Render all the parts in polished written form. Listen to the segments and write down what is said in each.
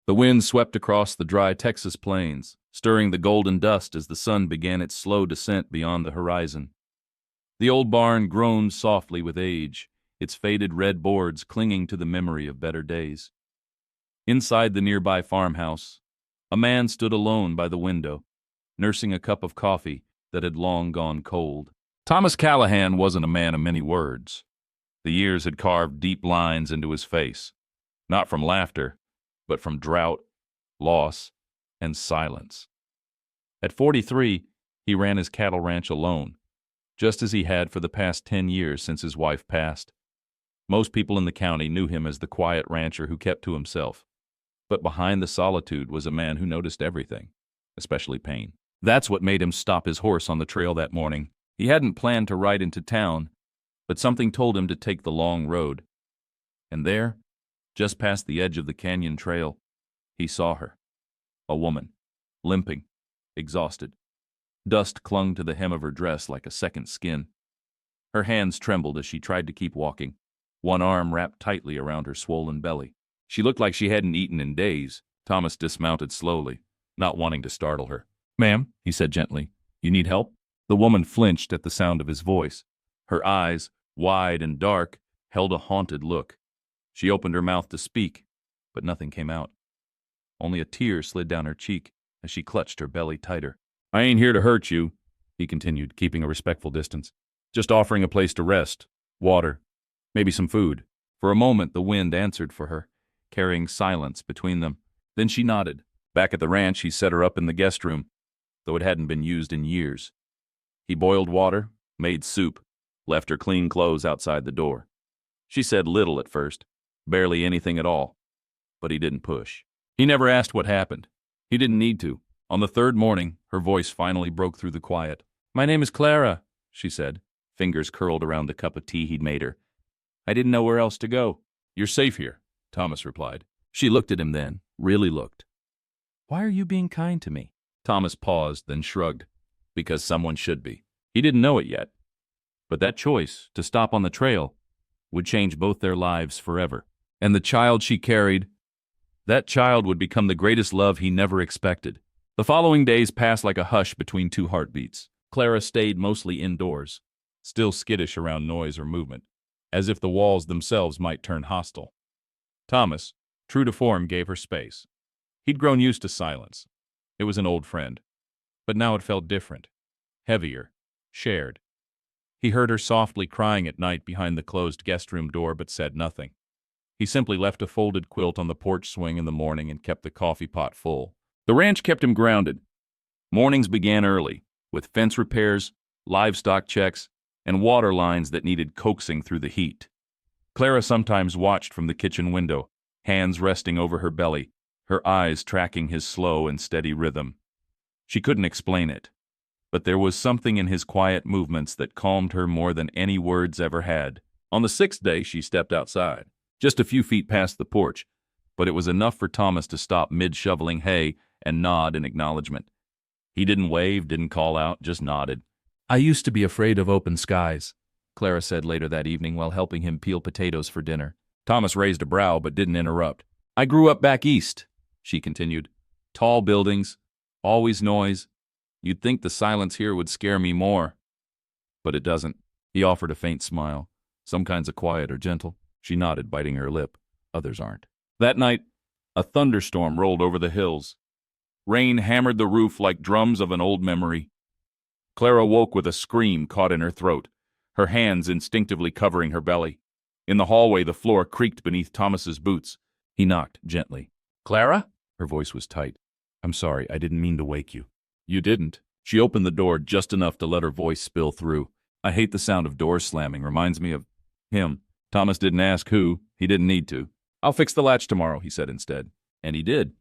The wind swept across the dry Texas plains, stirring the golden dust as the sun began its slow descent beyond the horizon. The old barn groaned softly with age, its faded red boards clinging to the memory of better days. Inside the nearby farmhouse, a man stood alone by the window, nursing a cup of coffee that had long gone cold. Thomas Callahan wasn't a man of many words. The years had carved deep lines into his face, not from laughter, but from drought, loss, and silence. At 43, he ran his cattle ranch alone, just as he had for the past 10 years since his wife passed. Most people in the county knew him as the quiet rancher who kept to himself. But behind the solitude was a man who noticed everything, especially pain. That's what made him stop his horse on the trail that morning. He hadn't planned to ride into town, but something told him to take the long road. And there, just past the edge of the canyon trail, he saw her. A woman, limping, exhausted. Dust clung to the hem of her dress like a second skin. Her hands trembled as she tried to keep walking, one arm wrapped tightly around her swollen belly. She looked like she hadn't eaten in days. Thomas dismounted slowly, not wanting to startle her. "Ma'am," he said gently, "you need help?" The woman flinched at the sound of his voice. Her eyes, wide and dark, held a haunted look. She opened her mouth to speak, but nothing came out. Only a tear slid down her cheek as she clutched her belly tighter. "I ain't here to hurt you," he continued, keeping a respectful distance. "Just offering a place to rest, water, maybe some food." For a moment the wind answered for her, carrying silence between them. Then she nodded. Back at the ranch, he set her up in the guest room, though it hadn't been used in years. He boiled water, made soup, left her clean clothes outside the door. She said little at first, barely anything at all, but he didn't push. He never asked what happened. He didn't need to. On the third morning, her voice finally broke through the quiet. "My name is Clara," she said, fingers curled around the cup of tea he'd made her. "I didn't know where else to go." "You're safe here," Thomas replied. She looked at him then, really looked. "Why are you being kind to me?" Thomas paused, then shrugged. Because someone should be. He didn't know it yet. But that choice, to stop on the trail, would change both their lives forever. And the child she carried, that child would become the greatest love he never expected. The following days passed like a hush between two heartbeats. Clara stayed mostly indoors, still skittish around noise or movement, as if the walls themselves might turn hostile. Thomas, true to form, gave her space. He'd grown used to silence. It was an old friend. But now it felt different, heavier, shared. He heard her softly crying at night behind the closed guest room door, but said nothing. He simply left a folded quilt on the porch swing in the morning and kept the coffee pot full. The ranch kept him grounded. Mornings began early, with fence repairs, livestock checks, and water lines that needed coaxing through the heat. Clara sometimes watched from the kitchen window, hands resting over her belly, her eyes tracking his slow and steady rhythm. She couldn't explain it, but there was something in his quiet movements that calmed her more than any words ever had. On the sixth day, she stepped outside, just a few feet past the porch, but it was enough for Thomas to stop mid-shoveling hay and nod in acknowledgement. He didn't wave, didn't call out, just nodded. "I used to be afraid of open skies," Clara said later that evening while helping him peel potatoes for dinner. Thomas raised a brow but didn't interrupt. "I grew up back east," she continued. "Tall buildings, always noise. You'd think the silence here would scare me more. But it doesn't." He offered a faint smile. "Some kinds of quiet are gentle." She nodded, biting her lip. "Others aren't." That night, a thunderstorm rolled over the hills. Rain hammered the roof like drums of an old memory. Clara woke with a scream caught in her throat, her hands instinctively covering her belly. In the hallway, the floor creaked beneath Thomas's boots. He knocked gently. "Clara?" Her voice was tight. "I'm sorry, I didn't mean to wake you." "You didn't." She opened the door just enough to let her voice spill through. "I hate the sound of doors slamming. Reminds me of him." Thomas didn't ask who. He didn't need to. "I'll fix the latch tomorrow," he said instead. And he did.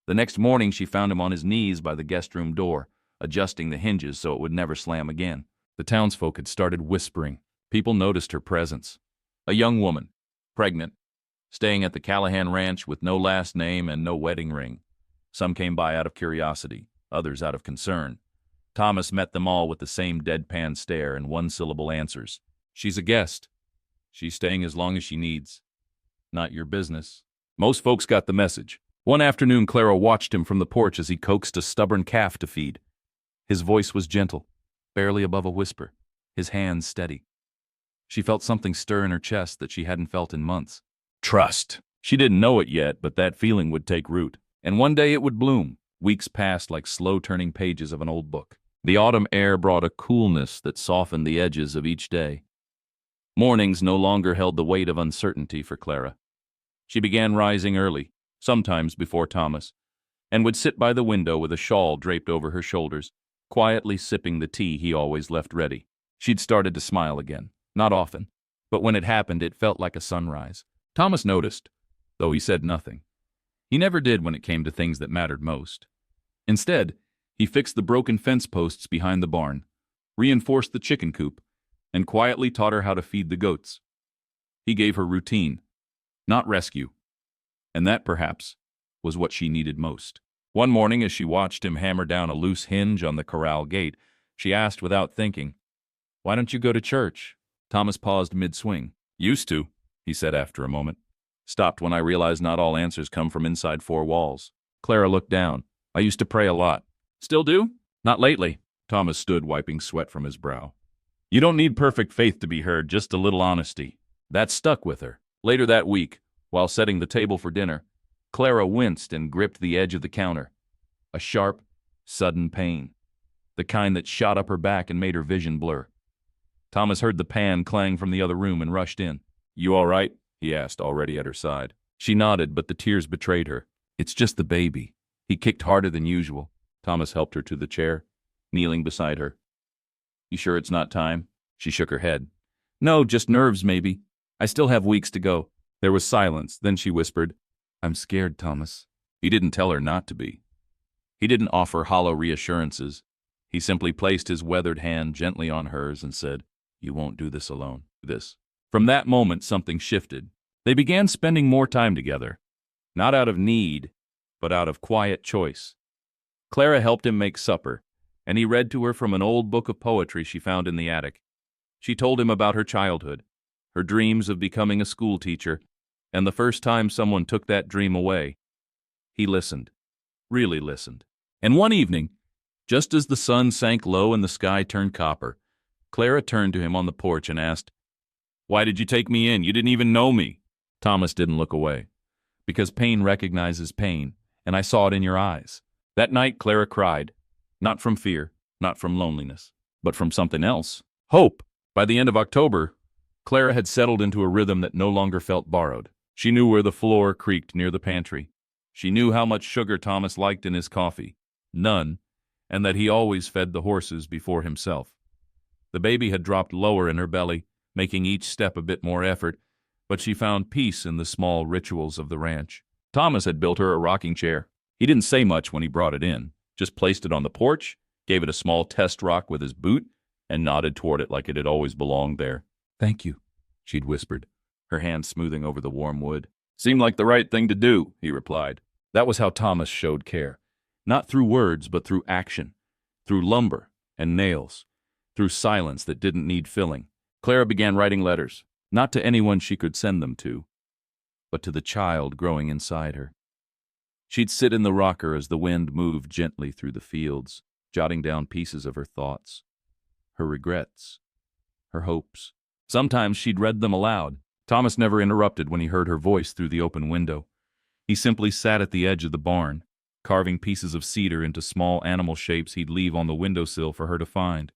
The next morning, she found him on his knees by the guest room door, adjusting the hinges so it would never slam again. The townsfolk had started whispering. People noticed her presence. A young woman, pregnant, staying at the Callahan Ranch with no last name and no wedding ring. Some came by out of curiosity, others out of concern. Thomas met them all with the same deadpan stare and one-syllable answers. "She's a guest. She's staying as long as she needs. Not your business." Most folks got the message. One afternoon, Clara watched him from the porch as he coaxed a stubborn calf to feed. His voice was gentle, barely above a whisper, his hands steady. She felt something stir in her chest that she hadn't felt in months. Trust. She didn't know it yet, but that feeling would take root. And one day it would bloom. Weeks passed like slow-turning pages of an old book. The autumn air brought a coolness that softened the edges of each day. Mornings no longer held the weight of uncertainty for Clara. She began rising early, sometimes before Thomas, and would sit by the window with a shawl draped over her shoulders, quietly sipping the tea he always left ready. She'd started to smile again, not often, but when it happened it felt like a sunrise. Thomas noticed, though he said nothing. He never did when it came to things that mattered most. Instead, he fixed the broken fence posts behind the barn, reinforced the chicken coop, and quietly taught her how to feed the goats. He gave her routine, not rescue. And that, perhaps, was what she needed most. One morning, as she watched him hammer down a loose hinge on the corral gate, she asked without thinking, "Why don't you go to church?" Thomas paused mid-swing. "Used to," he said after a moment. "Stopped when I realized not all answers come from inside four walls." Clara looked down. "I used to pray a lot." "Still do?" "Not lately." Thomas stood, wiping sweat from his brow. "You don't need perfect faith to be heard, just a little honesty." That stuck with her. Later that week, while setting the table for dinner, Clara winced and gripped the edge of the counter. A sharp, sudden pain. The kind that shot up her back and made her vision blur. Thomas heard the pan clang from the other room and rushed in. "You all right?" he asked, already at her side. She nodded, but the tears betrayed her. "It's just the baby." He kicked harder than usual. Thomas helped her to the chair, kneeling beside her. "You sure it's not time?" She shook her head. "No, just nerves, maybe. I still have weeks to go." There was silence. Then she whispered, "I'm scared, Thomas." He didn't tell her not to be. He didn't offer hollow reassurances. He simply placed his weathered hand gently on hers and said, "You won't do this alone." From that moment, something shifted. They began spending more time together. Not out of need, but out of quiet choice. Clara helped him make supper, and he read to her from an old book of poetry she found in the attic. She told him about her childhood, her dreams of becoming a school teacher, and the first time someone took that dream away. He listened, really listened. And one evening, just as the sun sank low and the sky turned copper, Clara turned to him on the porch and asked, "Why did you take me in? You didn't even know me." Thomas didn't look away. "Because pain recognizes pain, and I saw it in your eyes." That night, Clara cried, not from fear, not from loneliness, but from something else. Hope. By the end of October, Clara had settled into a rhythm that no longer felt borrowed. She knew where the floor creaked near the pantry. She knew how much sugar Thomas liked in his coffee. None, and that he always fed the horses before himself. The baby had dropped lower in her belly, making each step a bit more effort, but she found peace in the small rituals of the ranch. Thomas had built her a rocking chair. He didn't say much when he brought it in, just placed it on the porch, gave it a small test rock with his boot, and nodded toward it like it had always belonged there. "Thank you," she'd whispered, her hand smoothing over the warm wood. "Seemed like the right thing to do," he replied. That was how Thomas showed care. Not through words, but through action. Through lumber and nails. Through silence that didn't need filling. Clara began writing letters, not to anyone she could send them to, but to the child growing inside her. She'd sit in the rocker as the wind moved gently through the fields, jotting down pieces of her thoughts, her regrets, her hopes. Sometimes she'd read them aloud. Thomas never interrupted when he heard her voice through the open window. He simply sat at the edge of the barn, carving pieces of cedar into small animal shapes he'd leave on the windowsill for her to find.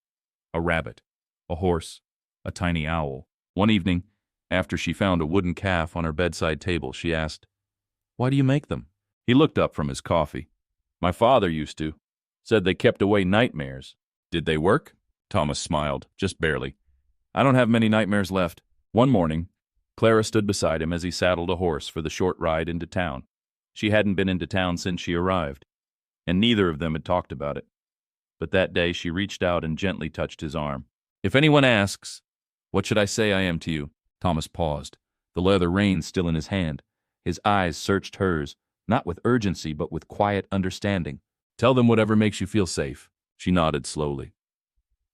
A rabbit, a horse, a tiny owl. One evening, after she found a wooden calf on her bedside table, she asked, "Why do you make them?" He looked up from his coffee. "My father used to. Said they kept away nightmares." "Did they work?" Thomas smiled, just barely. "I don't have many nightmares left." One morning, Clara stood beside him as he saddled a horse for the short ride into town. She hadn't been into town since she arrived, and neither of them had talked about it. But that day she reached out and gently touched his arm. "If anyone asks, what should I say I am to you?" Thomas paused, the leather rein still in his hand. His eyes searched hers, not with urgency, but with quiet understanding. "Tell them whatever makes you feel safe." She nodded slowly.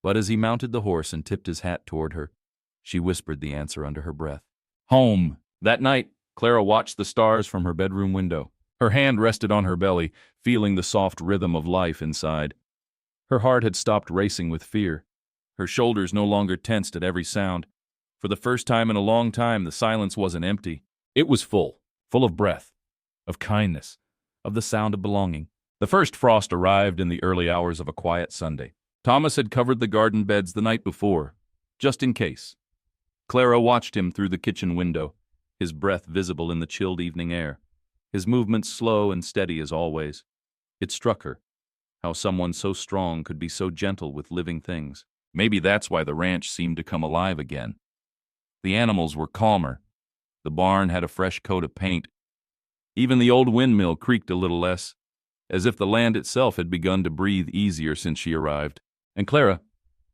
But as he mounted the horse and tipped his hat toward her, she whispered the answer under her breath. "Home." That night, Clara watched the stars from her bedroom window. Her hand rested on her belly, feeling the soft rhythm of life inside. Her heart had stopped racing with fear. Her shoulders no longer tensed at every sound. For the first time in a long time, the silence wasn't empty. It was full of breath, of kindness, of the sound of belonging. The first frost arrived in the early hours of a quiet Sunday. Thomas had covered the garden beds the night before, just in case. Clara watched him through the kitchen window, his breath visible in the chilled evening air, his movements slow and steady as always. It struck her, how someone so strong could be so gentle with living things. Maybe that's why the ranch seemed to come alive again. The animals were calmer. The barn had a fresh coat of paint. Even the old windmill creaked a little less, as if the land itself had begun to breathe easier since she arrived. And Clara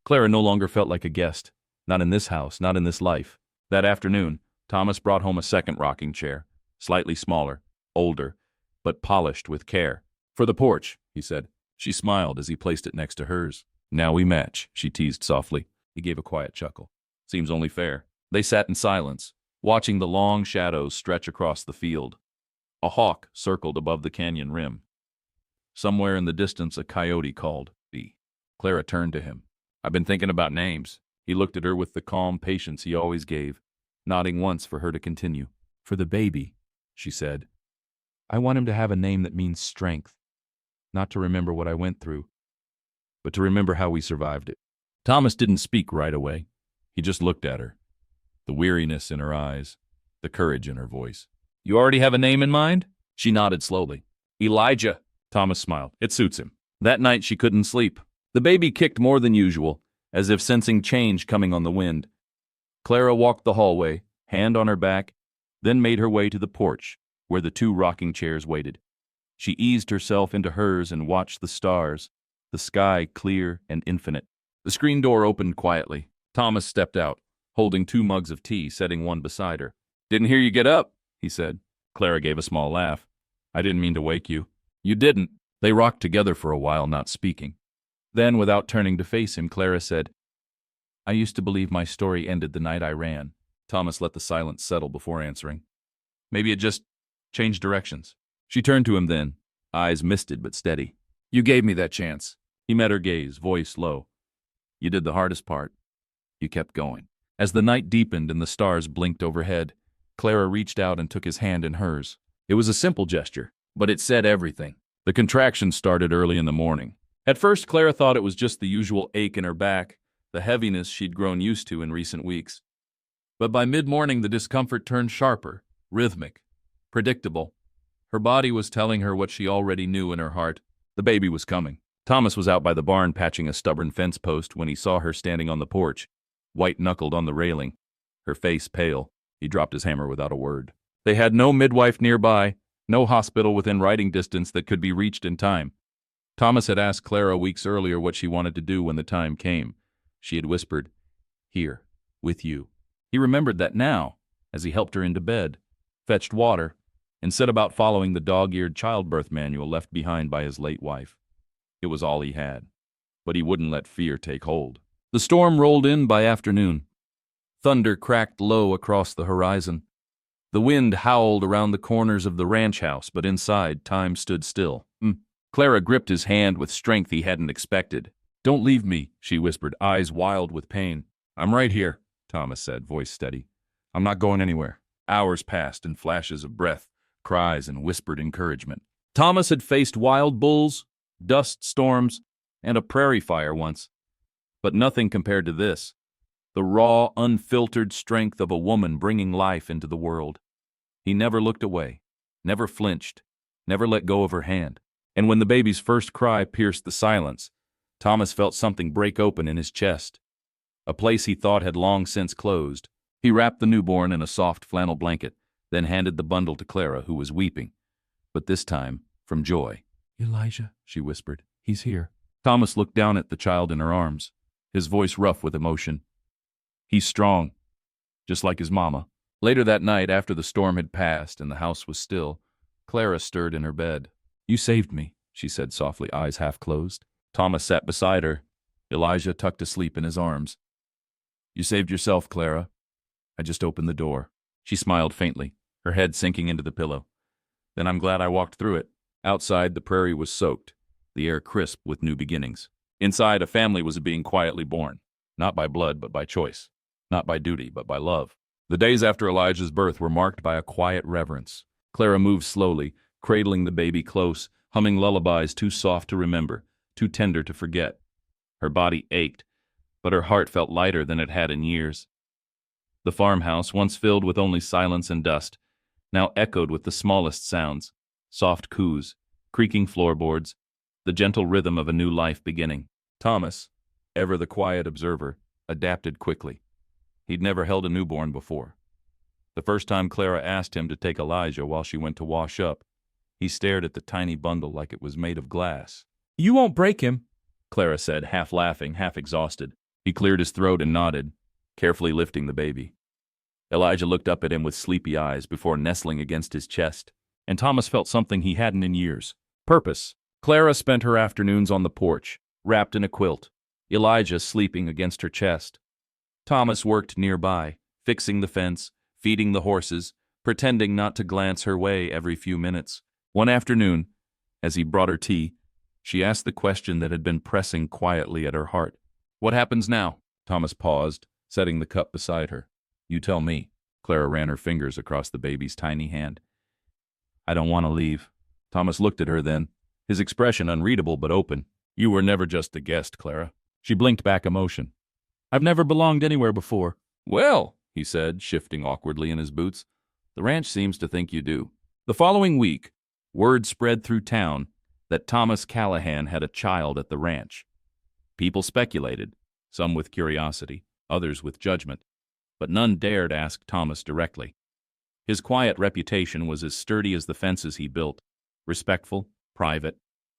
no longer felt like a guest. Not in this house, not in this life. That afternoon, Thomas brought home a second rocking chair, slightly smaller, older, but polished with care. "For the porch," he said. She smiled as he placed it next to hers. "Now we match," she teased softly. He gave a quiet chuckle. "Seems only fair." They sat in silence, watching the long shadows stretch across the field. A hawk circled above the canyon rim. Somewhere in the distance a coyote called. Clara turned to him. "I've been thinking about names." He looked at her with the calm patience he always gave, nodding once for her to continue. "For the baby," she said, "I want him to have a name that means strength. Not to remember what I went through, but to remember how we survived it." Thomas didn't speak right away. He just looked at her. The weariness in her eyes, the courage in her voice. "You already have a name in mind?" She nodded slowly. "Elijah." Thomas smiled. "It suits him." That night she couldn't sleep. The baby kicked more than usual, as if sensing change coming on the wind. Clara walked the hallway, hand on her back, then made her way to the porch, where the two rocking chairs waited. She eased herself into hers and watched the stars, the sky clear and infinite. The screen door opened quietly. Thomas stepped out, holding 2 mugs of tea, setting one beside her. "Didn't hear you get up," he said. Clara gave a small laugh. "I didn't mean to wake you." "You didn't." They rocked together for a while, not speaking. Then, without turning to face him, Clara said, "I used to believe my story ended the night I ran." Thomas let the silence settle before answering. "Maybe it just changed directions." She turned to him then, eyes misted but steady. "You gave me that chance." He met her gaze, voice low. "You did the hardest part. You kept going." As the night deepened and the stars blinked overhead, Clara reached out and took his hand in hers. It was a simple gesture, but it said everything. The contractions started early in the morning. At first, Clara thought it was just the usual ache in her back, the heaviness she'd grown used to in recent weeks. But by mid-morning, the discomfort turned sharper, rhythmic, predictable. Her body was telling her what she already knew in her heart. The baby was coming. Thomas was out by the barn patching a stubborn fence post when he saw her standing on the porch, white-knuckled on the railing, her face pale. He dropped his hammer without a word. They had no midwife nearby, no hospital within riding distance that could be reached in time. Thomas had asked Clara weeks earlier what she wanted to do when the time came. She had whispered, "Here, with you." He remembered that now, as he helped her into bed, fetched water, and set about following the dog-eared childbirth manual left behind by his late wife. It was all he had, but he wouldn't let fear take hold. The storm rolled in by afternoon. Thunder cracked low across the horizon. The wind howled around the corners of the ranch house, but inside, time stood still. Clara gripped his hand with strength he hadn't expected. "Don't leave me," she whispered, eyes wild with pain. "I'm right here," Thomas said, voice steady. "I'm not going anywhere." Hours passed in flashes of breath, cries, and whispered encouragement. Thomas had faced wild bulls, dust storms, and a prairie fire once. But nothing compared to this. The raw, unfiltered strength of a woman bringing life into the world. He never looked away, never flinched, never let go of her hand. And when the baby's first cry pierced the silence, Thomas felt something break open in his chest, a place he thought had long since closed. He wrapped the newborn in a soft flannel blanket, then handed the bundle to Clara, who was weeping, but this time from joy. "Elijah," she whispered, "he's here." Thomas looked down at the child in her arms, his voice rough with emotion. "He's strong, just like his mama." Later that night, after the storm had passed and the house was still, Clara stirred in her bed. "You saved me," she said softly, eyes half closed. Thomas sat beside her, Elijah tucked asleep in his arms. "You saved yourself, Clara. I just opened the door." She smiled faintly. her head sinking into the pillow. Then I'm glad I walked through it. Outside, the prairie was soaked, the air crisp with new beginnings. Inside, a family was being quietly born, not by blood, but by choice, not by duty, but by love. The days after Elijah's birth were marked by a quiet reverence. Clara moved slowly, cradling the baby close, humming lullabies too soft to remember, too tender to forget. Her body ached, but her heart felt lighter than it had in years. The farmhouse, once filled with only silence and dust, now echoed with the smallest sounds, soft coos, creaking floorboards, the gentle rhythm of a new life beginning. Thomas, ever the quiet observer, adapted quickly. He'd never held a newborn before. The first time Clara asked him to take Elijah while she went to wash up, he stared at the tiny bundle like it was made of glass. "You won't break him," Clara said, half laughing, half exhausted. He cleared his throat and nodded, carefully lifting the baby. Elijah looked up at him with sleepy eyes before nestling against his chest, and Thomas felt something he hadn't in years: purpose. Clara spent her afternoons on the porch, wrapped in a quilt, Elijah sleeping against her chest. Thomas worked nearby, fixing the fence, feeding the horses, pretending not to glance her way every few minutes. One afternoon, as he brought her tea, she asked the question that had been pressing quietly at her heart. "What happens now?" Thomas paused, setting the cup beside her. "You tell me." Clara ran her fingers across the baby's tiny hand. "I don't want to leave." Thomas looked at her then, his expression unreadable but open. "You were never just a guest, Clara." She blinked back emotion. "I've never belonged anywhere before." "Well," he said, shifting awkwardly in his boots, "the ranch seems to think you do." The following week, word spread through town that Thomas Callahan had a child at the ranch. People speculated, some with curiosity, others with judgment, but none dared ask Thomas directly. His quiet reputation was as sturdy as the fences he built, respectful, private,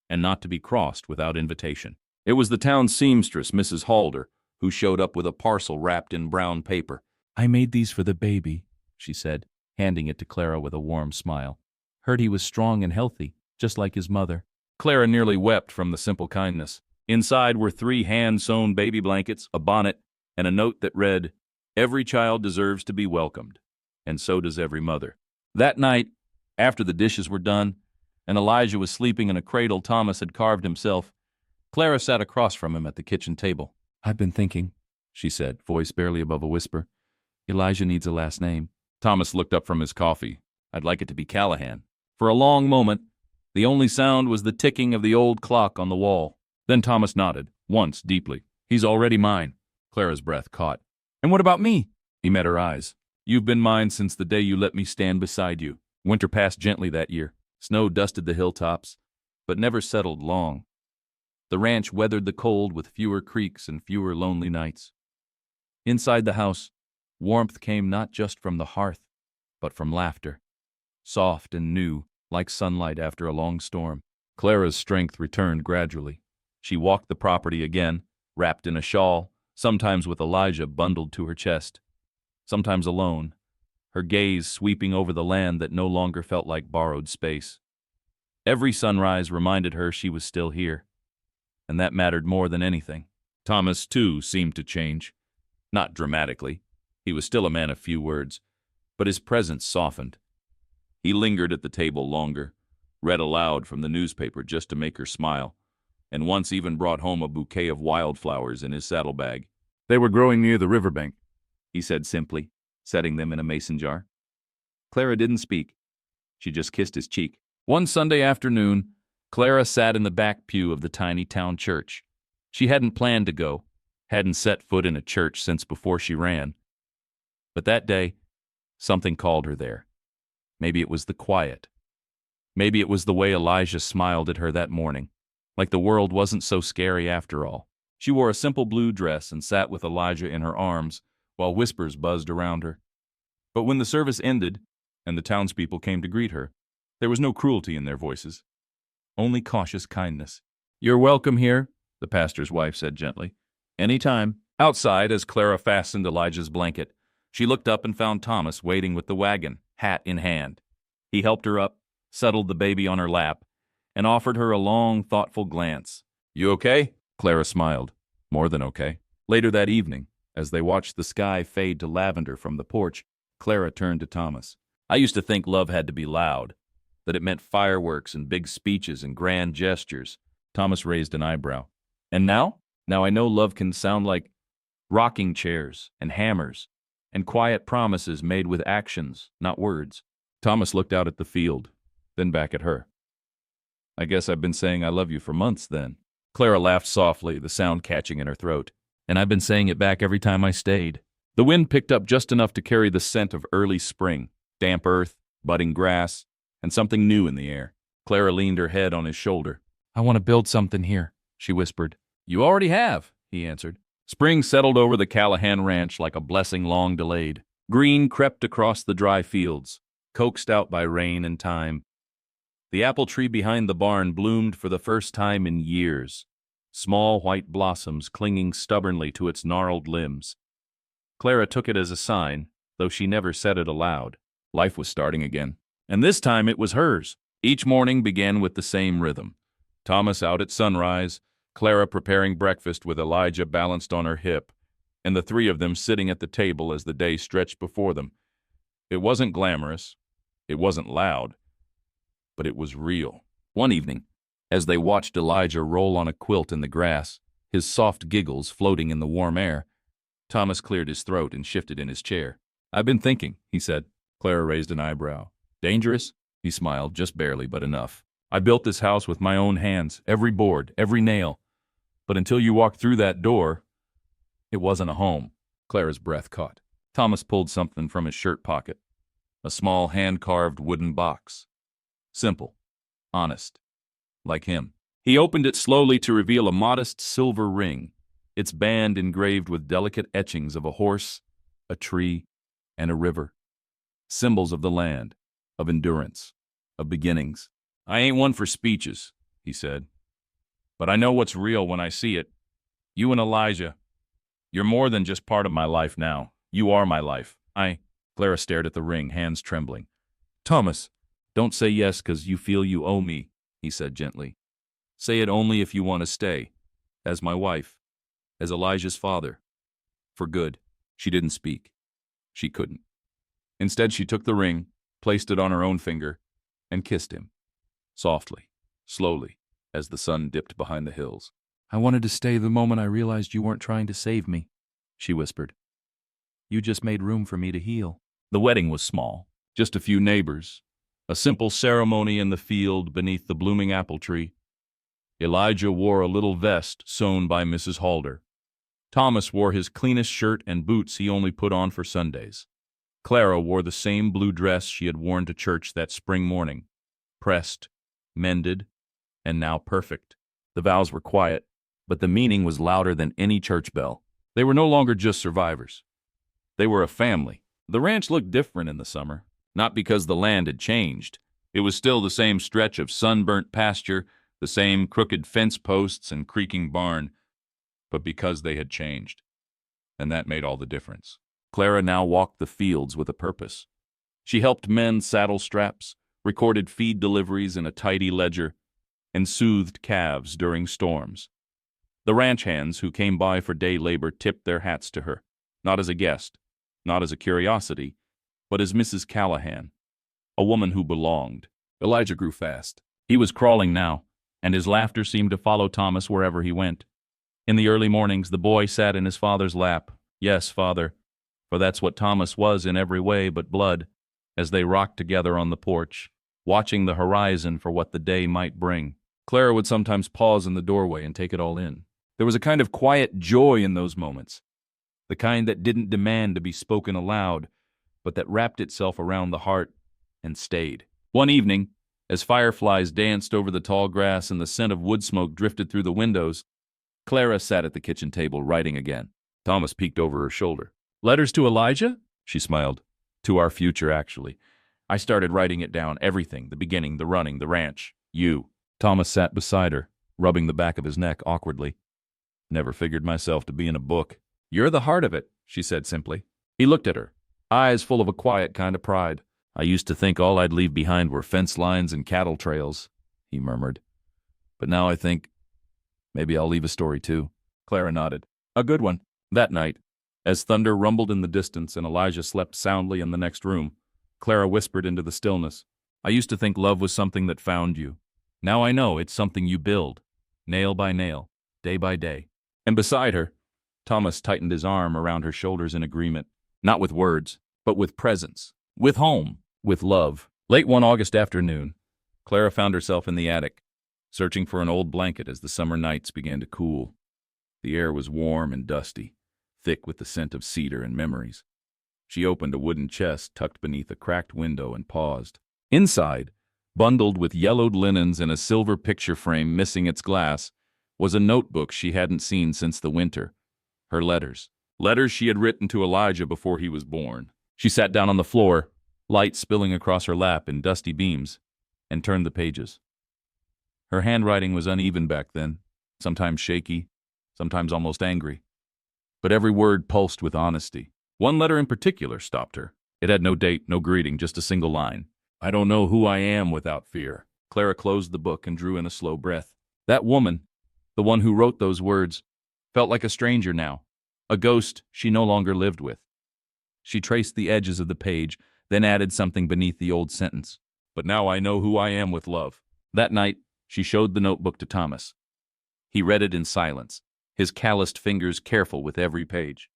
and not to be crossed without invitation. It was the town seamstress, Mrs. Halder, who showed up with a parcel wrapped in brown paper. "I made these for the baby," she said, handing it to Clara with a warm smile. "Heard he was strong and healthy, just like his mother." Clara nearly wept from the simple kindness. Inside were 3 hand-sewn baby blankets, a bonnet, and a note that read, "Every child deserves to be welcomed, and so does every mother." That night, after the dishes were done, and Elijah was sleeping in a cradle Thomas had carved himself, Clara sat across from him at the kitchen table. "I've been thinking," she said, voice barely above a whisper. "Elijah needs a last name." Thomas looked up from his coffee. "I'd like it to be Callahan." For a long moment, the only sound was the ticking of the old clock on the wall. Then Thomas nodded, once deeply. "He's already mine." Clara's breath caught. "And what about me?" He met her eyes. "You've been mine since the day you let me stand beside you." Winter passed gently that year. Snow dusted the hilltops, but never settled long. The ranch weathered the cold with fewer creaks and fewer lonely nights. Inside the house, warmth came not just from the hearth, but from laughter, soft and new, like sunlight after a long storm. Clara's strength returned gradually. She walked the property again, wrapped in a shawl, sometimes with Elijah bundled to her chest, sometimes alone, her gaze sweeping over the land that no longer felt like borrowed space. Every sunrise reminded her she was still here, and that mattered more than anything. Thomas, too, seemed to change. Not dramatically. He was still a man of few words, but his presence softened. He lingered at the table longer, read aloud from the newspaper just to make her smile, and once even brought home a bouquet of wildflowers in his saddlebag. "They were growing near the riverbank," he said simply, setting them in a mason jar. Clara didn't speak. She just kissed his cheek. One Sunday afternoon, Clara sat in the back pew of the tiny town church. She hadn't planned to go, hadn't set foot in a church since before she ran. But that day, something called her there. Maybe it was the quiet. Maybe it was the way Elijah smiled at her that morning, like the world wasn't so scary after all. She wore a simple blue dress and sat with Elijah in her arms while whispers buzzed around her. But when the service ended and the townspeople came to greet her, there was no cruelty in their voices, only cautious kindness. "You're welcome here," the pastor's wife said gently. "Any time." Outside, as Clara fastened Elijah's blanket, she looked up and found Thomas waiting with the wagon, hat in hand. He helped her up, settled the baby on her lap, and offered her a long, thoughtful glance. "You okay?" Clara smiled. More than okay. Later that evening, as they watched the sky fade to lavender from the porch, Clara turned to Thomas. I used to think love had to be loud, that it meant fireworks and big speeches and grand gestures. Thomas raised an eyebrow. And now? Now I know love can sound like rocking chairs and hammers and quiet promises made with actions, not words. Thomas looked out at the field, then back at her. I guess I've been saying I love you for months then. Clara laughed softly, the sound catching in her throat. And I've been saying it back every time I stayed. The wind picked up just enough to carry the scent of early spring, damp earth, budding grass, and something new in the air. Clara leaned her head on his shoulder. I want to build something here, she whispered. You already have, he answered. Spring settled over the Callahan ranch like a blessing long delayed. Green crept across the dry fields, coaxed out by rain and time. The apple tree behind the barn bloomed for the first time in years, small white blossoms clinging stubbornly to its gnarled limbs. Clara took it as a sign, though she never said it aloud. Life was starting again. And this time it was hers. Each morning began with the same rhythm. Thomas out at sunrise, Clara preparing breakfast with Elijah balanced on her hip, and the three of them sitting at the table as the day stretched before them. It wasn't glamorous. It wasn't loud. But it was real. One evening, as they watched Elijah roll on a quilt in the grass, his soft giggles floating in the warm air, Thomas cleared his throat and shifted in his chair. I've been thinking, he said. Clara raised an eyebrow. Dangerous? He smiled, just barely, but enough. I built this house with my own hands, every board, every nail. But until you walked through that door, it wasn't a home. Clara's breath caught. Thomas pulled something from his shirt pocket. A small hand-carved wooden box. Simple. Honest. Like him. He opened it slowly to reveal a modest silver ring, its band engraved with delicate etchings of a horse, a tree, and a river. Symbols of the land, of endurance, of beginnings. I ain't one for speeches, he said. But I know what's real when I see it. You and Elijah. You're more than just part of my life now. You are my life. Clara stared at the ring, hands trembling. Thomas, don't say yes 'cause you feel you owe me, he said gently. Say it only if you want to stay. As my wife. As Elijah's father. For good. She didn't speak. She couldn't. Instead, she took the ring, placed it on her own finger, and kissed him. Softly, slowly, as the sun dipped behind the hills. I wanted to stay the moment I realized you weren't trying to save me, she whispered. You just made room for me to heal. The wedding was small, just a few neighbors, a simple ceremony in the field beneath the blooming apple tree. Elijah wore a little vest sewn by Mrs. Halder. Thomas wore his cleanest shirt and boots he only put on for Sundays. Clara wore the same blue dress she had worn to church that spring morning, pressed, mended, and now perfect. The vows were quiet, but the meaning was louder than any church bell. They were no longer just survivors. They were a family. The ranch looked different in the summer, not because the land had changed. It was still the same stretch of sunburnt pasture, the same crooked fence posts and creaking barn, but because they had changed. And that made all the difference. Clara now walked the fields with a purpose. She helped mend saddle straps, recorded feed deliveries in a tidy ledger, and soothed calves during storms. The ranch hands who came by for day labor tipped their hats to her, not as a guest, not as a curiosity, but as Mrs. Callahan, a woman who belonged. Elijah grew fast. He was crawling now, and his laughter seemed to follow Thomas wherever he went. In the early mornings, the boy sat in his father's lap. Yes, father, for that's what Thomas was in every way but blood, as they rocked together on the porch, watching the horizon for what the day might bring. Clara would sometimes pause in the doorway and take it all in. There was a kind of quiet joy in those moments, the kind that didn't demand to be spoken aloud, but that wrapped itself around the heart and stayed. One evening, as fireflies danced over the tall grass and the scent of wood smoke drifted through the windows, Clara sat at the kitchen table writing again. Thomas peeked over her shoulder. Letters to Elijah? She smiled. To our future, actually. I started writing it down, everything, the beginning, the running, the ranch, you. Thomas sat beside her, rubbing the back of his neck awkwardly. Never figured myself to be in a book. You're the heart of it, she said simply. He looked at her, eyes full of a quiet kind of pride. I used to think all I'd leave behind were fence lines and cattle trails, he murmured. But now I think maybe I'll leave a story too. Clara nodded. A good one. That night, as thunder rumbled in the distance and Elijah slept soundly in the next room, Clara whispered into the stillness. I used to think love was something that found you. Now I know it's something you build, nail by nail, day by day. And beside her, Thomas tightened his arm around her shoulders in agreement, not with words, but with presence, with home, with love. Late one August afternoon, Clara found herself in the attic, searching for an old blanket as the summer nights began to cool. The air was warm and dusty, thick with the scent of cedar and memories. She opened a wooden chest tucked beneath a cracked window and paused. Inside, bundled with yellowed linens and a silver picture frame missing its glass, was a notebook she hadn't seen since the winter. Her letters. Letters she had written to Elijah before he was born. She sat down on the floor, light spilling across her lap in dusty beams, and turned the pages. Her handwriting was uneven back then, sometimes shaky, sometimes almost angry. But every word pulsed with honesty. One letter in particular stopped her. It had no date, no greeting, just a single line. I don't know who I am without fear. Clara closed the book and drew in a slow breath. That woman, the one who wrote those words, felt like a stranger now, a ghost she no longer lived with. She traced the edges of the page, then added something beneath the old sentence. But now I know who I am with love. That night, she showed the notebook to Thomas. He read it in silence, his calloused fingers careful with every page.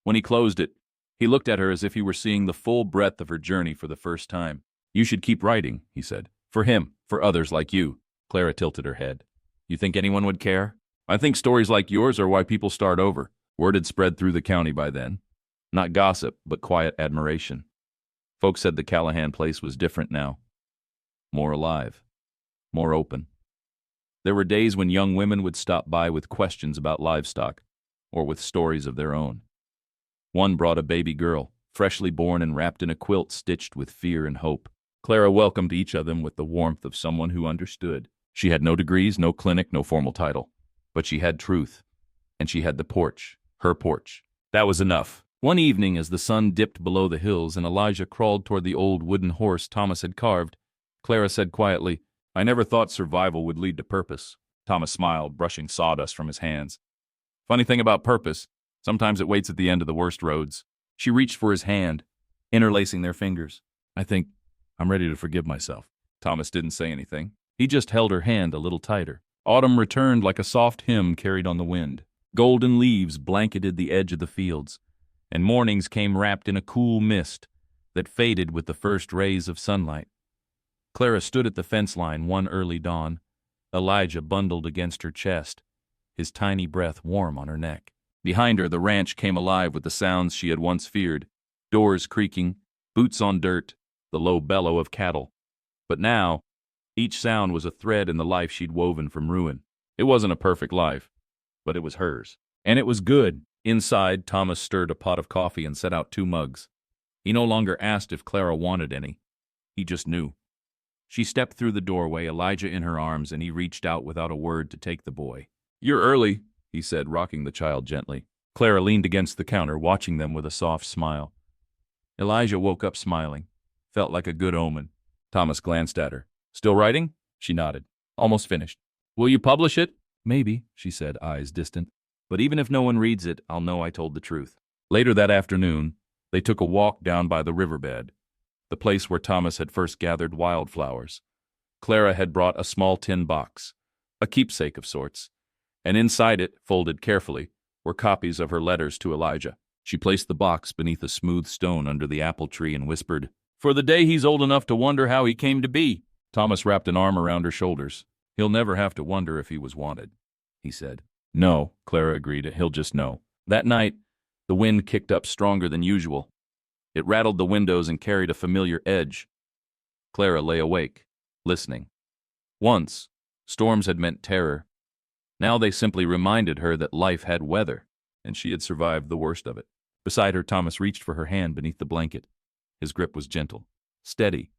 When he closed it, he looked at her as if he were seeing the full breadth of her journey for the first time. You should keep writing, he said. For him, for others like you. Clara tilted her head. You think anyone would care? I think stories like yours are why people start over. Word had spread through the county by then. Not gossip, but quiet admiration. Folks said the Callahan place was different now. More alive. More open. There were days when young women would stop by with questions about livestock, or with stories of their own. One brought a baby girl, freshly born and wrapped in a quilt stitched with fear and hope. Clara welcomed each of them with the warmth of someone who understood. She had no degrees, no clinic, no formal title. But she had truth. And she had the porch, her porch. That was enough. One evening, as the sun dipped below the hills and Elijah crawled toward the old wooden horse Thomas had carved, Clara said quietly, I never thought survival would lead to purpose. Thomas smiled, brushing sawdust from his hands. Funny thing about purpose, sometimes it waits at the end of the worst roads. She reached for his hand, interlacing their fingers. I think I'm ready to forgive myself. Thomas didn't say anything. He just held her hand a little tighter. Autumn returned like a soft hymn carried on the wind. Golden leaves blanketed the edge of the fields, and mornings came wrapped in a cool mist that faded with the first rays of sunlight. Clara stood at the fence line one early dawn, Elijah bundled against her chest, his tiny breath warm on her neck. Behind her, the ranch came alive with the sounds she had once feared, doors creaking, boots on dirt, the low bellow of cattle. But now, each sound was a thread in the life she'd woven from ruin. It wasn't a perfect life, but it was hers. And it was good. Inside, Thomas stirred a pot of coffee and set out 2 mugs. He no longer asked if Clara wanted any. He just knew. She stepped through the doorway, Elijah in her arms, and he reached out without a word to take the boy. You're early, he said, rocking the child gently. Clara leaned against the counter, watching them with a soft smile. Elijah woke up smiling. Felt like a good omen. Thomas glanced at her. Still writing? She nodded. Almost finished. Will you publish it? Maybe, she said, eyes distant. But even if no one reads it, I'll know I told the truth. Later that afternoon, they took a walk down by the riverbed, the place where Thomas had first gathered wildflowers. Clara had brought a small tin box, a keepsake of sorts, and inside it, folded carefully, were copies of her letters to Elijah. She placed the box beneath a smooth stone under the apple tree and whispered, For the day he's old enough to wonder how he came to be. Thomas wrapped an arm around her shoulders. He'll never have to wonder if he was wanted, he said. No, Clara agreed, he'll just know. That night, the wind kicked up stronger than usual. It rattled the windows and carried a familiar edge. Clara lay awake, listening. Once, storms had meant terror. Now they simply reminded her that life had weather, and she had survived the worst of it. Beside her, Thomas reached for her hand beneath the blanket. His grip was gentle, steady,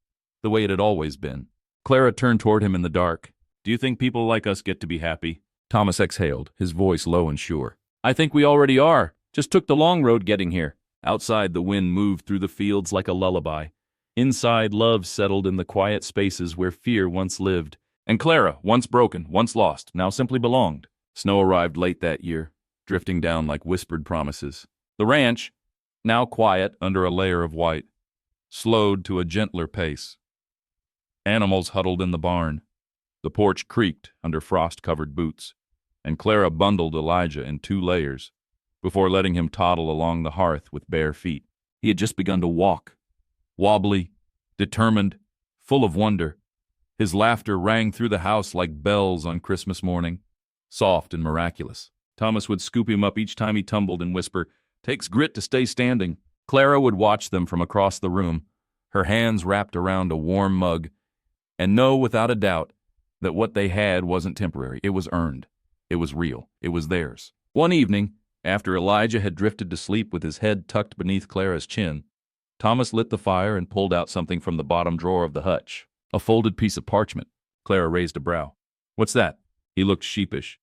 the way it had always been. Clara turned toward him in the dark. Do you think people like us get to be happy? Thomas exhaled, his voice low and sure. I think we already are. Just took the long road getting here. Outside, the wind moved through the fields like a lullaby. Inside, love settled in the quiet spaces where fear once lived. And Clara, once broken, once lost, now simply belonged. Snow arrived late that year, drifting down like whispered promises. The ranch, now quiet under a layer of white, slowed to a gentler pace. Animals huddled in the barn. The porch creaked under frost-covered boots, and Clara bundled Elijah in 2 layers before letting him toddle along the hearth with bare feet. He had just begun to walk, wobbly, determined, full of wonder. His laughter rang through the house like bells on Christmas morning, soft and miraculous. Thomas would scoop him up each time he tumbled and whisper, "Takes grit to stay standing." Clara would watch them from across the room, her hands wrapped around a warm mug, and know without a doubt that what they had wasn't temporary. It was earned. It was real. It was theirs. One evening, after Elijah had drifted to sleep with his head tucked beneath Clara's chin, Thomas lit the fire and pulled out something from the bottom drawer of the hutch. A folded piece of parchment. Clara raised a brow. "What's that?" He looked sheepish.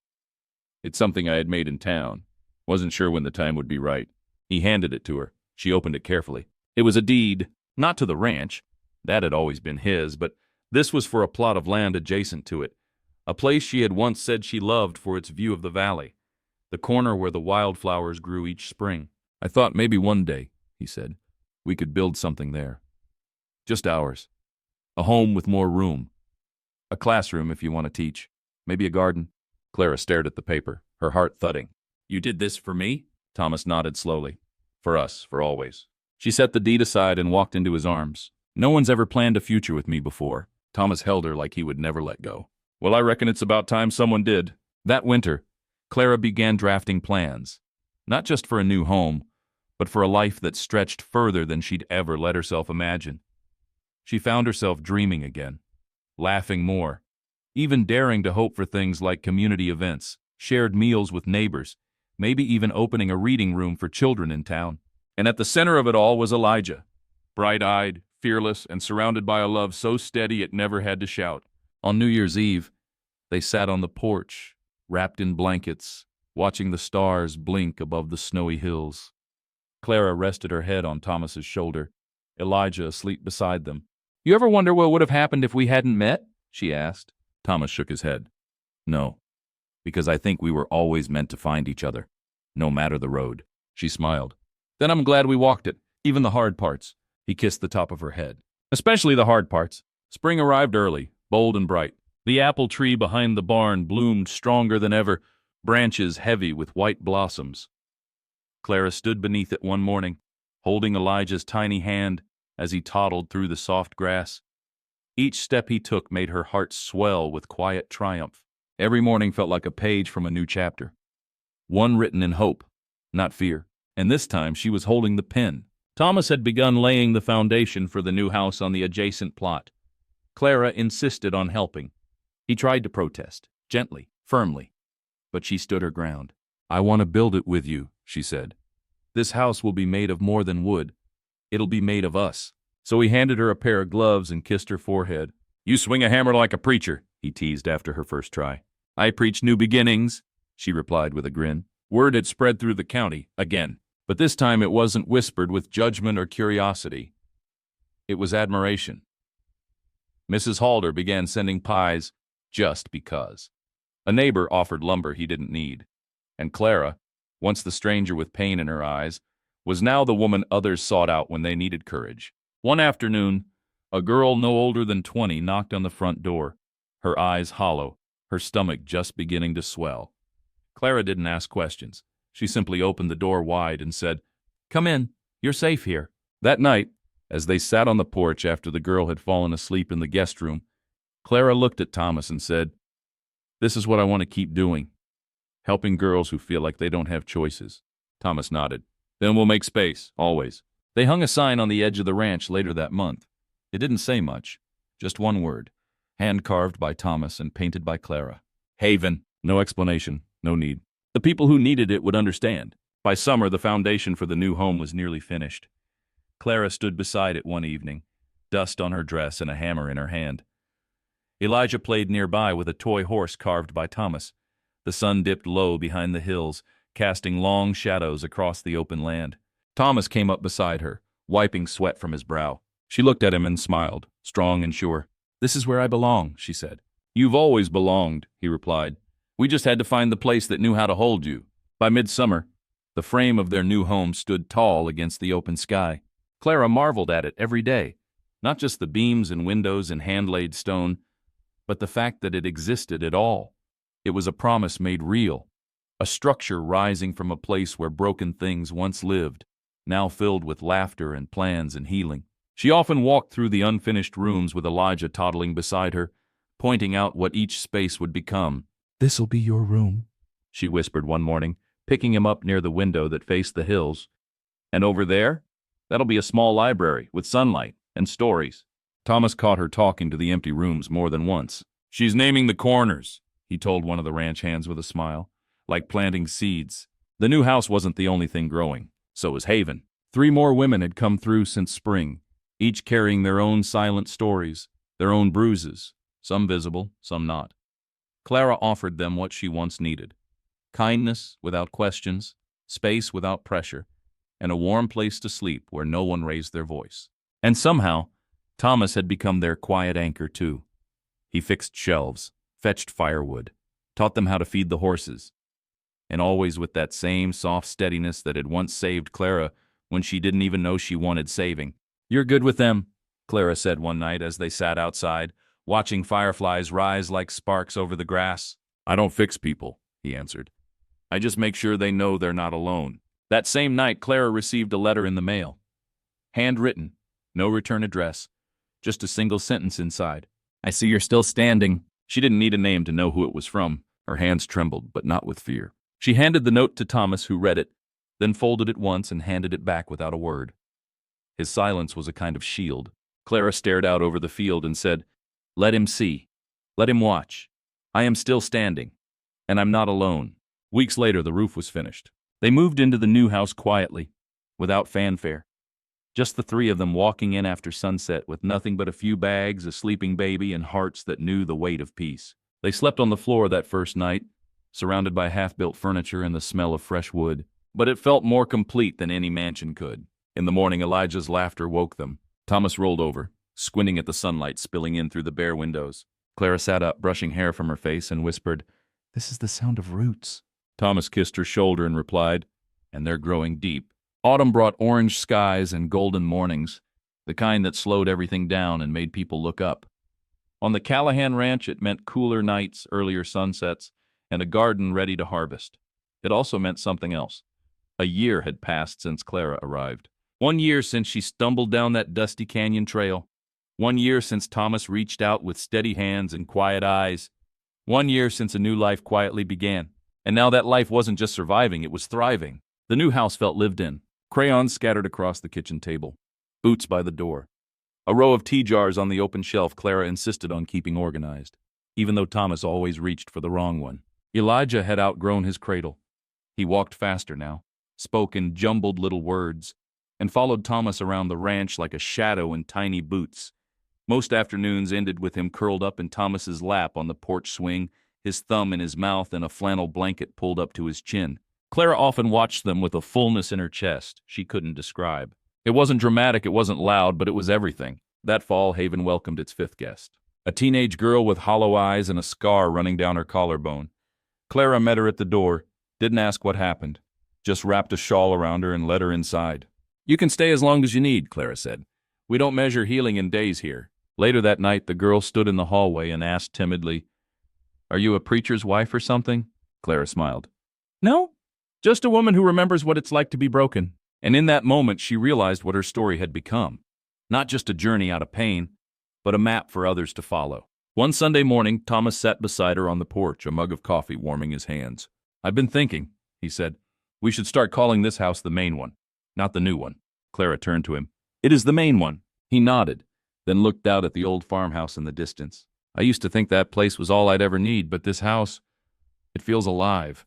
"It's something I had made in town. Wasn't sure when the time would be right." He handed it to her. She opened it carefully. It was a deed, not to the ranch. That had always been his, but this was for a plot of land adjacent to it, a place she had once said she loved for its view of the valley, the corner where the wildflowers grew each spring. "I thought maybe one day," he said, "we could build something there. Just ours. A home with more room. A classroom if you want to teach. Maybe a garden." Clara stared at the paper, her heart thudding. "You did this for me?" Thomas nodded slowly. "For us, for always." She set the deed aside and walked into his arms. "No one's ever planned a future with me before." Thomas held her like he would never let go. "Well, I reckon it's about time someone did." That winter, Clara began drafting plans, not just for a new home, but for a life that stretched further than she'd ever let herself imagine. She found herself dreaming again, laughing more, even daring to hope for things like community events, shared meals with neighbors, maybe even opening a reading room for children in town. And at the center of it all was Elijah, bright-eyed, fearless, and surrounded by a love so steady it never had to shout. On New Year's Eve, they sat on the porch, wrapped in blankets, watching the stars blink above the snowy hills. Clara rested her head on Thomas's shoulder, Elijah asleep beside them. "You ever wonder what would have happened if we hadn't met?" she asked. Thomas shook his head. "No, because I think we were always meant to find each other, no matter the road." She smiled. "Then I'm glad we walked it, even the hard parts." He kissed the top of her head. "Especially the hard parts." Spring arrived early, bold and bright. The apple tree behind the barn bloomed stronger than ever, branches heavy with white blossoms. Clara stood beneath it one morning, holding Elijah's tiny hand as he toddled through the soft grass. Each step he took made her heart swell with quiet triumph. Every morning felt like a page from a new chapter, one written in hope, not fear. And this time she was holding the pen. Thomas had begun laying the foundation for the new house on the adjacent plot. Clara insisted on helping. He tried to protest, gently, firmly, but she stood her ground. "I want to build it with you," she said. "This house will be made of more than wood. It'll be made of us." So he handed her a pair of gloves and kissed her forehead. "You swing a hammer like a preacher," he teased after her first try. "I preach new beginnings," she replied with a grin. Word had spread through the county, again. But this time it wasn't whispered with judgment or curiosity. It was admiration. Mrs. Halder began sending pies just because. A neighbor offered lumber he didn't need. And Clara, once the stranger with pain in her eyes, was now the woman others sought out when they needed courage. One afternoon, a girl no older than 20 knocked on the front door, her eyes hollow, her stomach just beginning to swell. Clara didn't ask questions. She simply opened the door wide and said, "Come in. You're safe here." That night, as they sat on the porch after the girl had fallen asleep in the guest room, Clara looked at Thomas and said, "This is what I want to keep doing, helping girls who feel like they don't have choices." Thomas nodded. "Then we'll make space, always." They hung a sign on the edge of the ranch later that month. It didn't say much, just one word, hand-carved by Thomas and painted by Clara. Haven. No explanation, no need. The people who needed it would understand. By summer, the foundation for the new home was nearly finished. Clara stood beside it one evening, dust on her dress and a hammer in her hand. Elijah played nearby with a toy horse carved by Thomas. The sun dipped low behind the hills, casting long shadows across the open land. Thomas came up beside her, wiping sweat from his brow. She looked at him and smiled, strong and sure. "This is where I belong," she said. "You've always belonged," he replied. "We just had to find the place that knew how to hold you." By midsummer, the frame of their new home stood tall against the open sky. Clara marveled at it every day, not just the beams and windows and hand-laid stone, but the fact that it existed at all. It was a promise made real, a structure rising from a place where broken things once lived, now filled with laughter and plans and healing. She often walked through the unfinished rooms with Elijah toddling beside her, pointing out what each space would become. "This'll be your room," she whispered one morning, picking him up near the window that faced the hills. "And over there? That'll be a small library with sunlight and stories." Thomas caught her talking to the empty rooms more than once. "She's naming the corners," he told one of the ranch hands with a smile, "like planting seeds." The new house wasn't the only thing growing. So was Haven. 3 more women had come through since spring, each carrying their own silent stories, their own bruises, some visible, some not. Clara offered them what she once needed: kindness without questions, space without pressure, and a warm place to sleep where no one raised their voice. And somehow, Thomas had become their quiet anchor too. He fixed shelves, fetched firewood, taught them how to feed the horses, and always with that same soft steadiness that had once saved Clara when she didn't even know she wanted saving. "You're good with them," Clara said one night as they sat outside, watching fireflies rise like sparks over the grass. "I don't fix people," he answered. "I just make sure they know they're not alone." That same night, Clara received a letter in the mail. Handwritten, no return address, just a single sentence inside. "I see you're still standing." She didn't need a name to know who it was from. Her hands trembled, but not with fear. She handed the note to Thomas, who read it, then folded it once and handed it back without a word. His silence was a kind of shield. Clara stared out over the field and said, "Let him see. Let him watch. I am still standing, and I'm not alone." Weeks later, the roof was finished. They moved into the new house quietly, without fanfare. Just the 3 of them walking in after sunset with nothing but a few bags, a sleeping baby, and hearts that knew the weight of peace. They slept on the floor that first night, surrounded by half-built furniture and the smell of fresh wood. But it felt more complete than any mansion could. In the morning, Elijah's laughter woke them. Thomas rolled over, squinting at the sunlight spilling in through the bare windows. Clara sat up, brushing hair from her face, and whispered, "This is the sound of roots." Thomas kissed her shoulder and replied, "And they're growing deep." Autumn brought orange skies and golden mornings, the kind that slowed everything down and made people look up. On the Callahan Ranch, it meant cooler nights, earlier sunsets, and a garden ready to harvest. It also meant something else. A year had passed since Clara arrived. 1 year since she stumbled down that dusty canyon trail. 1 year since Thomas reached out with steady hands and quiet eyes. 1 year since a new life quietly began. And now that life wasn't just surviving, it was thriving. The new house felt lived in. Crayons scattered across the kitchen table. Boots by the door. A row of tea jars on the open shelf Clara insisted on keeping organized, even though Thomas always reached for the wrong one. Elijah had outgrown his cradle. He walked faster now, spoke in jumbled little words, and followed Thomas around the ranch like a shadow in tiny boots. Most afternoons ended with him curled up in Thomas's lap on the porch swing, his thumb in his mouth and a flannel blanket pulled up to his chin. Clara often watched them with a fullness in her chest she couldn't describe. It wasn't dramatic, it wasn't loud, but it was everything. That fall, Haven welcomed its 5th guest. A teenage girl with hollow eyes and a scar running down her collarbone. Clara met her at the door, didn't ask what happened, just wrapped a shawl around her and led her inside. "You can stay as long as you need," Clara said. "We don't measure healing in days here." Later that night, the girl stood in the hallway and asked timidly, "Are you a preacher's wife or something?" Clara smiled. "No, just a woman who remembers what it's like to be broken." And in that moment, she realized what her story had become. Not just a journey out of pain, but a map for others to follow. One Sunday morning, Thomas sat beside her on the porch, a mug of coffee warming his hands. "I've been thinking," he said. "We should start calling this house the main one, not the new one." Clara turned to him. "It is the main one." He nodded, then looked out at the old farmhouse in the distance. "I used to think that place was all I'd ever need, but this house, it feels alive,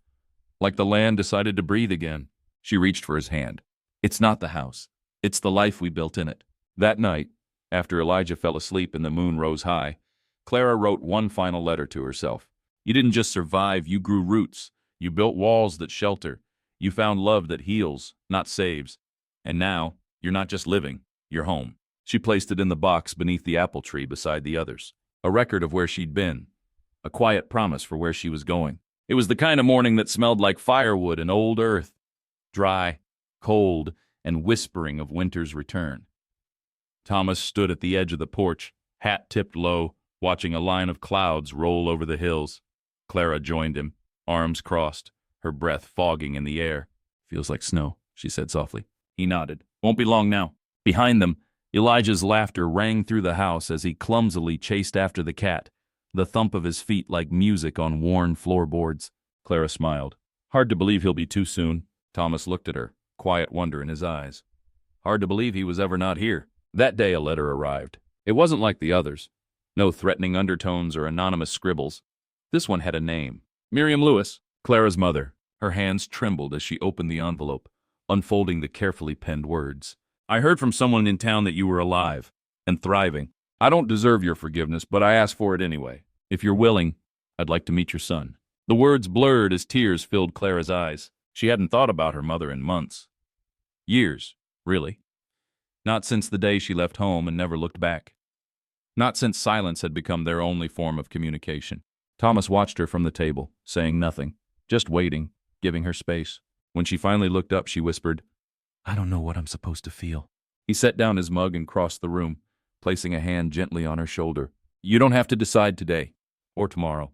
like the land decided to breathe again." She reached for his hand. "It's not the house. It's the life we built in it." That night, after Elijah fell asleep and the moon rose high, Clara wrote one final letter to herself. "You didn't just survive, you grew roots. You built walls that shelter. You found love that heals, not saves. And now, you're not just living, you're home." She placed it in the box beneath the apple tree beside the others. A record of where she'd been. A quiet promise for where she was going. It was the kind of morning that smelled like firewood and old earth. Dry, cold, and whispering of winter's return. Thomas stood at the edge of the porch, hat tipped low, watching a line of clouds roll over the hills. Clara joined him, arms crossed, her breath fogging in the air. "Feels like snow," she said softly. He nodded. "Won't be long now." Behind them, Elijah's laughter rang through the house as he clumsily chased after the cat, the thump of his feet like music on worn floorboards. Clara smiled. "Hard to believe he'll be too soon." Thomas looked at her, quiet wonder in his eyes. Hard to believe he was ever not here. That day a letter arrived. It wasn't like the others. No threatening undertones or anonymous scribbles. This one had a name. Miriam Lewis, Clara's mother. Her hands trembled as she opened the envelope, unfolding the carefully penned words. "I heard from someone in town that you were alive and thriving. I don't deserve your forgiveness, but I ask for it anyway. If you're willing, I'd like to meet your son." The words blurred as tears filled Clara's eyes. She hadn't thought about her mother in months. Years, really. Not since the day she left home and never looked back. Not since silence had become their only form of communication. Thomas watched her from the table, saying nothing, just waiting, giving her space. When she finally looked up, she whispered, "I don't know what I'm supposed to feel." He set down his mug and crossed the room, placing a hand gently on her shoulder. "You don't have to decide today, or tomorrow.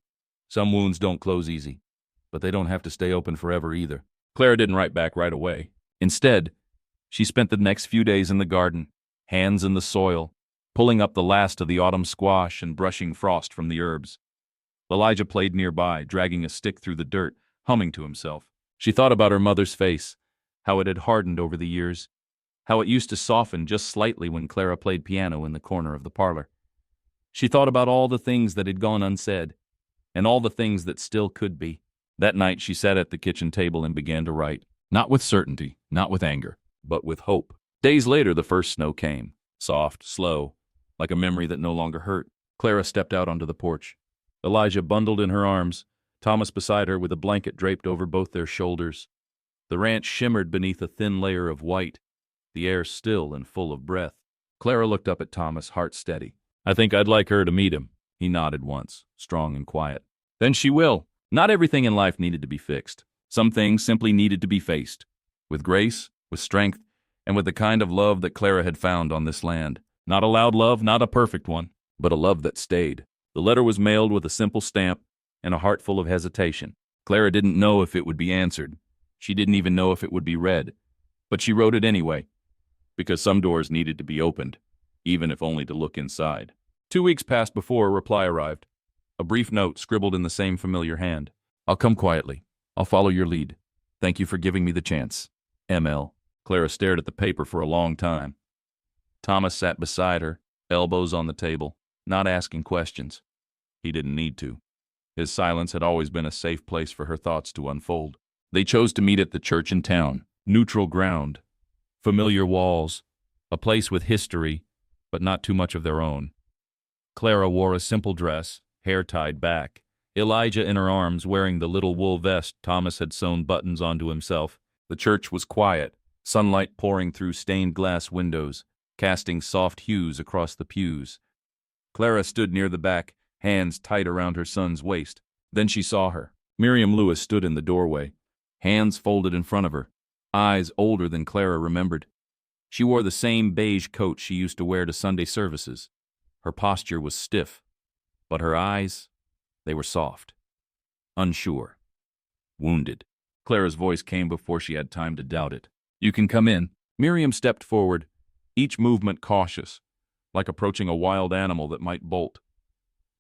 Some wounds don't close easy, but they don't have to stay open forever either." Clara didn't write back right away. Instead, she spent the next few days in the garden, hands in the soil, pulling up the last of the autumn squash and brushing frost from the herbs. Elijah played nearby, dragging a stick through the dirt, humming to himself. She thought about her mother's face, how it had hardened over the years, how it used to soften just slightly when Clara played piano in the corner of the parlor. She thought about all the things that had gone unsaid, and all the things that still could be. That night she sat at the kitchen table and began to write, not with certainty, not with anger, but with hope. Days later the first snow came, soft, slow, like a memory that no longer hurt. Clara stepped out onto the porch. Elijah bundled in her arms, Thomas beside her with a blanket draped over both their shoulders. The ranch shimmered beneath a thin layer of white, the air still and full of breath. Clara looked up at Thomas, heart steady. "I think I'd like her to meet him." He nodded once, strong and quiet. "Then she will." Not everything in life needed to be fixed. Some things simply needed to be faced. With grace, with strength, and with the kind of love that Clara had found on this land. Not a loud love, not a perfect one, but a love that stayed. The letter was mailed with a simple stamp and a heart full of hesitation. Clara didn't know if it would be answered. She didn't even know if it would be read. But she wrote it anyway, because some doors needed to be opened, even if only to look inside. 2 weeks passed before a reply arrived. A brief note scribbled in the same familiar hand. "I'll come quietly. I'll follow your lead. Thank you for giving me the chance. ML." Clara stared at the paper for a long time. Thomas sat beside her, elbows on the table, not asking questions. He didn't need to. His silence had always been a safe place for her thoughts to unfold. They chose to meet at the church in town. Neutral ground. Familiar walls. A place with history, but not too much of their own. Clara wore a simple dress, hair tied back. Elijah in her arms, wearing the little wool vest Thomas had sewn buttons onto himself. The church was quiet, sunlight pouring through stained glass windows, casting soft hues across the pews. Clara stood near the back, hands tight around her son's waist. Then she saw her. Miriam Lewis stood in the doorway, hands folded in front of her, eyes older than Clara remembered. She wore the same beige coat she used to wear to Sunday services. Her posture was stiff, but her eyes, they were soft, unsure, wounded. Clara's voice came before she had time to doubt it. "You can come in." Miriam stepped forward, each movement cautious, like approaching a wild animal that might bolt.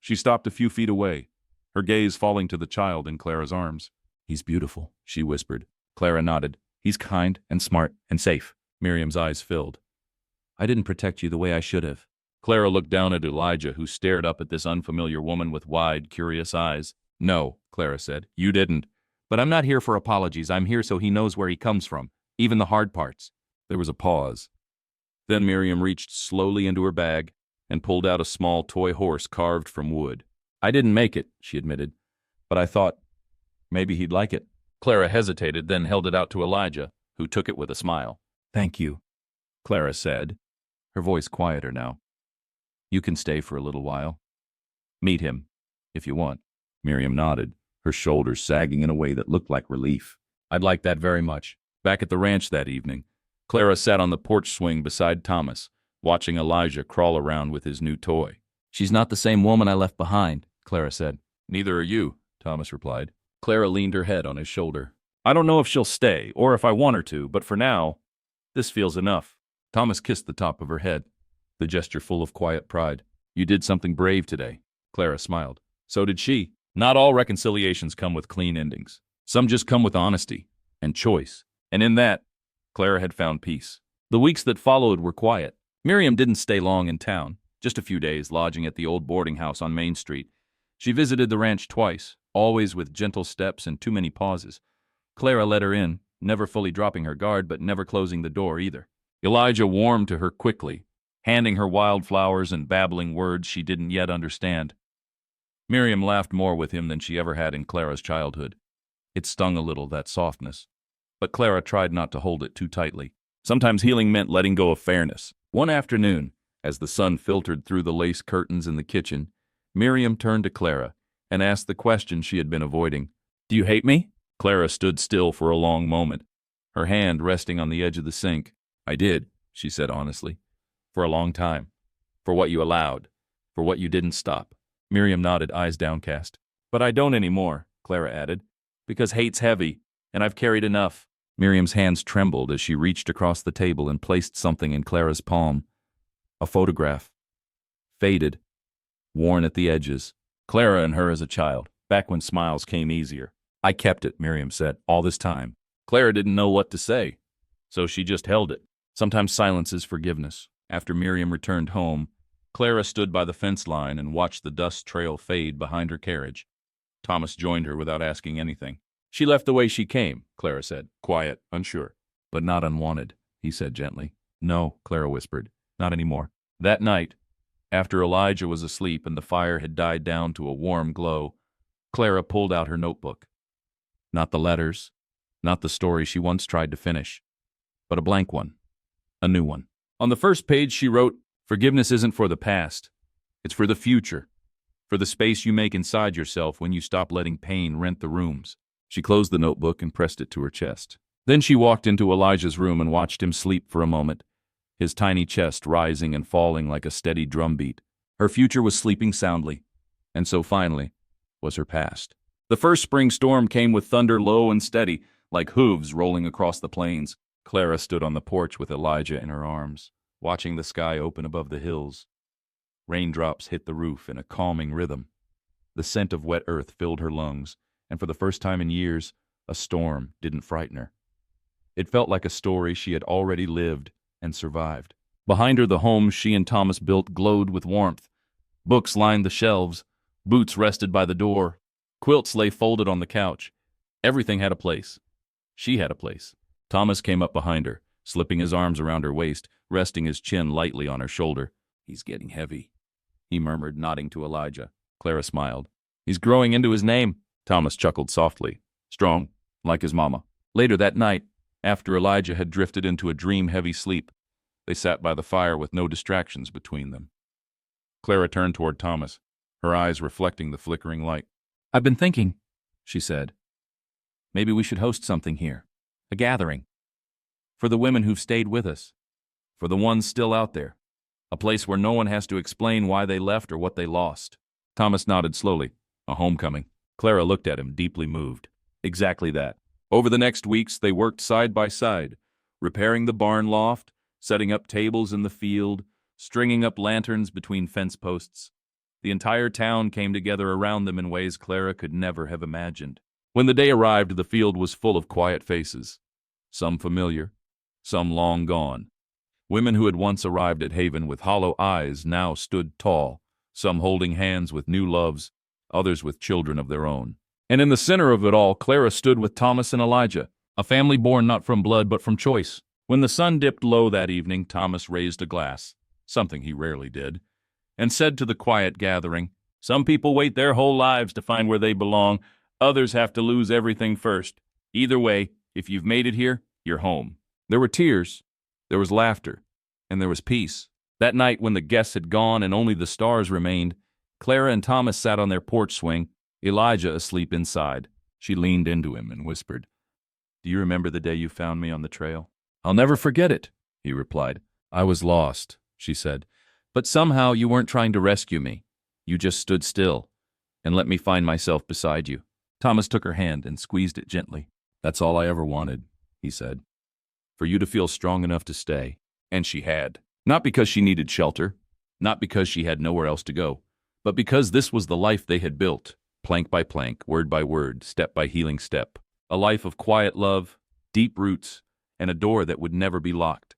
She stopped a few feet away, her gaze falling to the child in Clara's arms. "He's beautiful," she whispered. Clara nodded. "He's kind and smart and safe." Miriam's eyes filled. "I didn't protect you the way I should have." Clara looked down at Elijah, who stared up at this unfamiliar woman with wide, curious eyes. "No," Clara said, "you didn't. But I'm not here for apologies. I'm here so he knows where he comes from, even the hard parts." There was a pause. Then Miriam reached slowly into her bag and pulled out a small toy horse carved from wood. "I didn't make it," she admitted, "but I thought maybe he'd like it." Clara hesitated, then held it out to Elijah, who took it with a smile. "Thank you," Clara said, her voice quieter now. "You can stay for a little while. Meet him, if you want." Miriam nodded, her shoulders sagging in a way that looked like relief. "I'd like that very much." Back at the ranch that evening, Clara sat on the porch swing beside Thomas, watching Elijah crawl around with his new toy. "She's not the same woman I left behind," Clara said. "Neither are you," Thomas replied. Clara leaned her head on his shoulder. "I don't know if she'll stay, or if I want her to, but for now, this feels enough." Thomas kissed the top of her head, the gesture full of quiet pride. "You did something brave today." Clara smiled. So did she. Not all reconciliations come with clean endings. Some just come with honesty and choice. And in that, Clara had found peace. The weeks that followed were quiet. Miriam didn't stay long in town, just a few days lodging at the old boarding house on Main Street. She visited the ranch twice, always with gentle steps and too many pauses. Clara let her in, never fully dropping her guard, but never closing the door either. Elijah warmed to her quickly, handing her wildflowers and babbling words she didn't yet understand. Miriam laughed more with him than she ever had in Clara's childhood. It stung a little, that softness. But Clara tried not to hold it too tightly. Sometimes healing meant letting go of fairness. One afternoon, as the sun filtered through the lace curtains in the kitchen, Miriam turned to Clara and asked the question she had been avoiding. "Do you hate me?" Clara stood still for a long moment, her hand resting on the edge of the sink. "I did," she said honestly. "For a long time. For what you allowed. For what you didn't stop." Miriam nodded, eyes downcast. "But I don't anymore," Clara added, "because hate's heavy, and I've carried enough." Miriam's hands trembled as she reached across the table and placed something in Clara's palm. A photograph. Faded. Worn at the edges. Clara and her as a child, back when smiles came easier. "I kept it," Miriam said, "all this time." Clara didn't know what to say, so she just held it. Sometimes silence is forgiveness. After Miriam returned home, Clara stood by the fence line and watched the dust trail fade behind her carriage. Thomas joined her without asking anything. "She left the way she came," Clara said, quiet, unsure. "But not unwanted," he said gently. "No," Clara whispered, "not anymore." That night, after Elijah was asleep and the fire had died down to a warm glow, Clara pulled out her notebook. Not the letters, not the story she once tried to finish, but a blank one, a new one. On the first page she wrote, "Forgiveness isn't for the past. It's for the future, for the space you make inside yourself when you stop letting pain rent the rooms." She closed the notebook and pressed it to her chest. Then she walked into Elijah's room and watched him sleep for a moment, his tiny chest rising and falling like a steady drumbeat. Her future was sleeping soundly, and so finally was her past. The first spring storm came with thunder low and steady, like hooves rolling across the plains. Clara stood on the porch with Elijah in her arms, watching the sky open above the hills. Raindrops hit the roof in a calming rhythm. The scent of wet earth filled her lungs, and for the first time in years, a storm didn't frighten her. It felt like a story she had already lived and survived. Behind her, the home she and Thomas built glowed with warmth. Books lined the shelves, boots rested by the door, quilts lay folded on the couch. Everything had a place. She had a place. Thomas came up behind her, slipping his arms around her waist, resting his chin lightly on her shoulder. "He's getting heavy," he murmured, nodding to Elijah. Clara smiled. "He's growing into his name," Thomas chuckled softly. "Strong, like his mama." Later that night, after Elijah had drifted into a dream-heavy sleep, they sat by the fire with no distractions between them. Clara turned toward Thomas, her eyes reflecting the flickering light. "I've been thinking," she said. "Maybe we should host something here. A gathering. For the women who've stayed with us. For the ones still out there. A place where no one has to explain why they left or what they lost." Thomas nodded slowly. "A homecoming." Clara looked at him, deeply moved. Exactly that. Over the next weeks, they worked side by side, repairing the barn loft, setting up tables in the field, stringing up lanterns between fence posts. The entire town came together around them in ways Clara could never have imagined. When the day arrived, the field was full of quiet faces, some familiar, some long gone. Women who had once arrived at Haven with hollow eyes now stood tall, some holding hands with new loves, others with children of their own. And in the center of it all, Clara stood with Thomas and Elijah, a family born not from blood but from choice. When the sun dipped low that evening, Thomas raised a glass, something he rarely did, and said to the quiet gathering, "Some people wait their whole lives to find where they belong. Others have to lose everything first. Either way, if you've made it here, you're home." There were tears, there was laughter, and there was peace. That night, when the guests had gone and only the stars remained, Clara and Thomas sat on their porch swing, Elijah asleep inside. She leaned into him and whispered, "Do you remember the day you found me on the trail?" "I'll never forget it," he replied. "I was lost," she said. "But somehow you weren't trying to rescue me. You just stood still and let me find myself beside you." Thomas took her hand and squeezed it gently. "That's all I ever wanted," he said. "For you to feel strong enough to stay." And she had. Not because she needed shelter, not because she had nowhere else to go, but because this was the life they had built, plank by plank, word by word, step by healing step. A life of quiet love, deep roots, and a door that would never be locked.